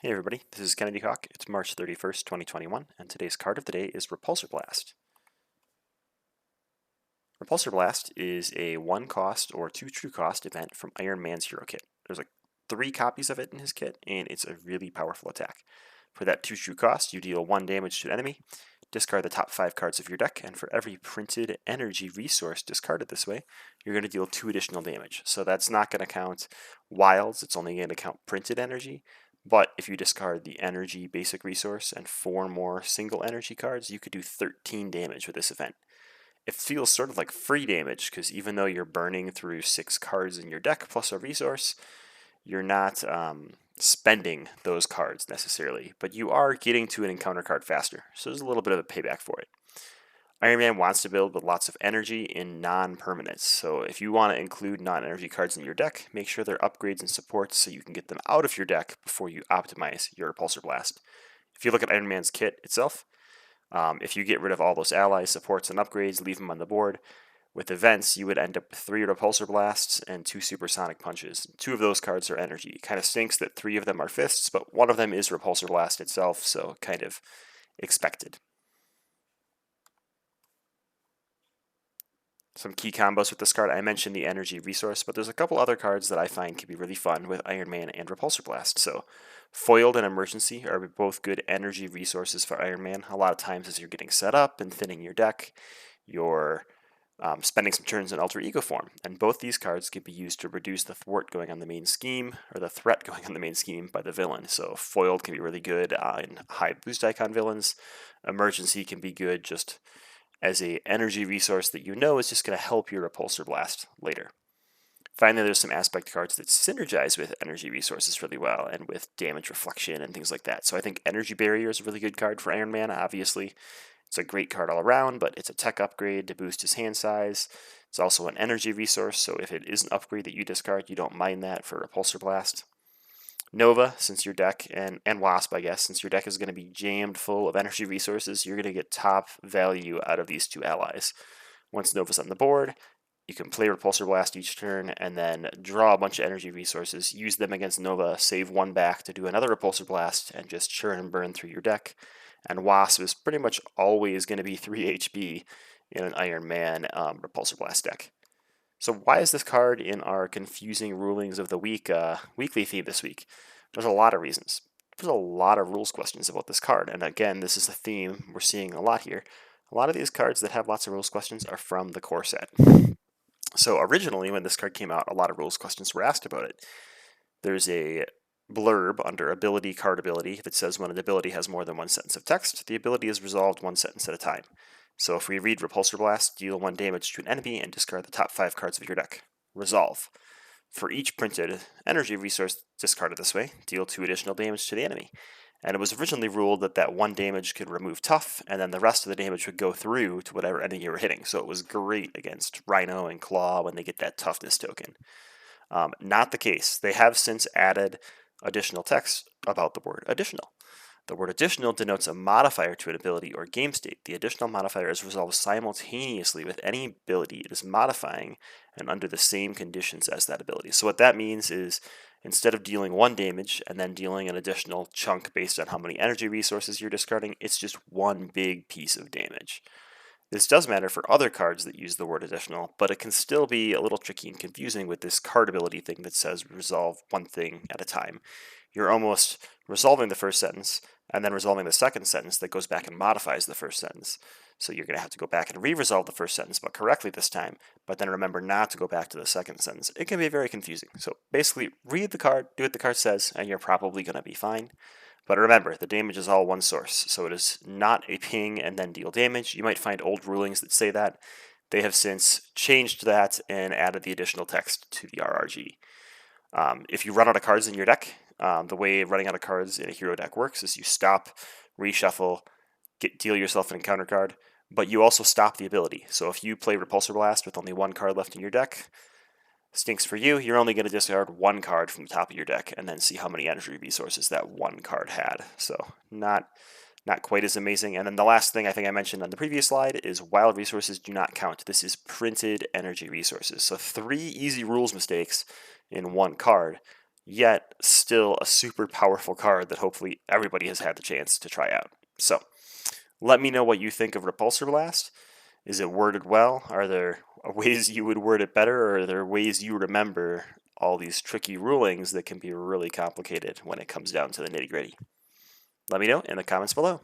Hey everybody, this is Kennedy Hawk. It's March 31st, 2021, and today's card of the day is Repulsor Blast. Repulsor Blast is a 1 cost or 2 true cost event from Iron Man's hero kit. There's like 3 copies of it in his kit, and it's a really powerful attack. For that 2 true cost, you deal 1 damage to an enemy, discard the top 5 cards of your deck, and for every printed energy resource discarded this way, you're going to deal 2 additional damage. So that's not going to count wilds, it's only going to count printed energy. But if you discard the energy basic resource and 4 more single energy cards, you could do 13 damage with this event. It feels sort of like free damage, because even though you're burning through 6 cards in your deck plus a resource, you're not spending those cards necessarily, but you are getting to an encounter card faster, so there's a little bit of a payback for it. Iron Man wants to build with lots of energy in non-permanents, so if you want to include non-energy cards in your deck, make sure they're upgrades and supports so you can get them out of your deck before you optimize your Repulsor Blast. If you look at Iron Man's kit itself, if you get rid of all those allies, supports, and upgrades, leave them on the board, with events, you would end up with 3 Repulsor Blasts and 2 Supersonic Punches. 2 of those cards are energy. It kind of stinks that 3 of them are fists, but 1 of them is Repulsor Blast itself, so kind of expected. Some key combos with this card. I mentioned the energy resource, but there's a couple other cards that I find can be really fun with Iron Man and Repulsor Blast. So Foiled and Emergency are both good energy resources for Iron Man. A lot of times as you're getting set up and thinning your deck, you're spending some turns in Alter Ego form, and both these cards can be used to reduce the thwart going on the main scheme, or the threat going on the main scheme by the villain. So Foiled can be really good in high boost icon villains. Emergency can be good just as a energy resource that you know is just going to help your Repulsor Blast later. Finally, there's some aspect cards that synergize with energy resources really well, and with damage reflection and things like that. So I think Energy Barrier is a really good card for Iron Man, obviously. It's a great card all around, but it's a tech upgrade to boost his hand size. It's also an energy resource, so if it is an upgrade that you discard, you don't mind that for Repulsor Blast. Nova, since your deck, and Wasp, I guess, since your deck is going to be jammed full of energy resources, you're going to get top value out of these 2 allies. Once Nova's on the board, you can play Repulsor Blast each turn, and then draw a bunch of energy resources, use them against Nova, save 1 back to do another Repulsor Blast, and just churn and burn through your deck. And Wasp is pretty much always going to be 3 HP in an Iron Man Repulsor Blast deck. So why is this card in our confusing rulings of the week weekly theme this week? There's a lot of reasons. There's a lot of rules questions about this card, and again, this is a theme we're seeing a lot here. A lot of these cards that have lots of rules questions are from the core set. So originally, when this card came out, a lot of rules questions were asked about it. There's a blurb under ability card ability that says when an ability has more than 1 sentence of text, the ability is resolved 1 sentence at a time. So if we read Repulsor Blast, deal 1 damage to an enemy and discard the top 5 cards of your deck. Resolve. For each printed energy resource discarded this way, deal 2 additional damage to the enemy. And it was originally ruled that 1 damage could remove tough, and then the rest of the damage would go through to whatever enemy you were hitting. So it was great against Rhino and Claw when they get that toughness token. Not the case. They have since added additional text about the word additional. The word additional denotes a modifier to an ability or game state. The additional modifier is resolved simultaneously with any ability it is modifying and under the same conditions as that ability. So what that means is instead of dealing 1 damage and then dealing an additional chunk based on how many energy resources you're discarding, it's just 1 big piece of damage. This does matter for other cards that use the word additional, but it can still be a little tricky and confusing with this card ability thing that says resolve 1 thing at a time. You're almost resolving the first sentence and then resolving the second sentence that goes back and modifies the first sentence. So you're going to have to go back and re-resolve the first sentence, but correctly this time, but then remember not to go back to the second sentence. It can be very confusing. So basically, read the card, do what the card says, and you're probably going to be fine. But remember, the damage is all 1 source, so it is not a ping and then deal damage. You might find old rulings that say that. They have since changed that and added the additional text to the RRG. If you run out of cards in your deck, the way running out of cards in a hero deck works is you stop, reshuffle, deal yourself an encounter card, but you also stop the ability. So if you play Repulsor Blast with only 1 card left in your deck, stinks for you, you're only going to discard 1 card from the top of your deck and then see how many energy resources that 1 card had. So not quite as amazing. And then the last thing I think I mentioned on the previous slide is wild resources do not count. This is printed energy resources. So 3 easy rules mistakes in 1 card. yet still a super powerful card that hopefully everybody has had the chance to try out. So, let me know what you think of Repulsor Blast. Is it worded well? Are there ways you would word it better, or are there ways you remember all these tricky rulings that can be really complicated when it comes down to the nitty gritty? Let me know in the comments below.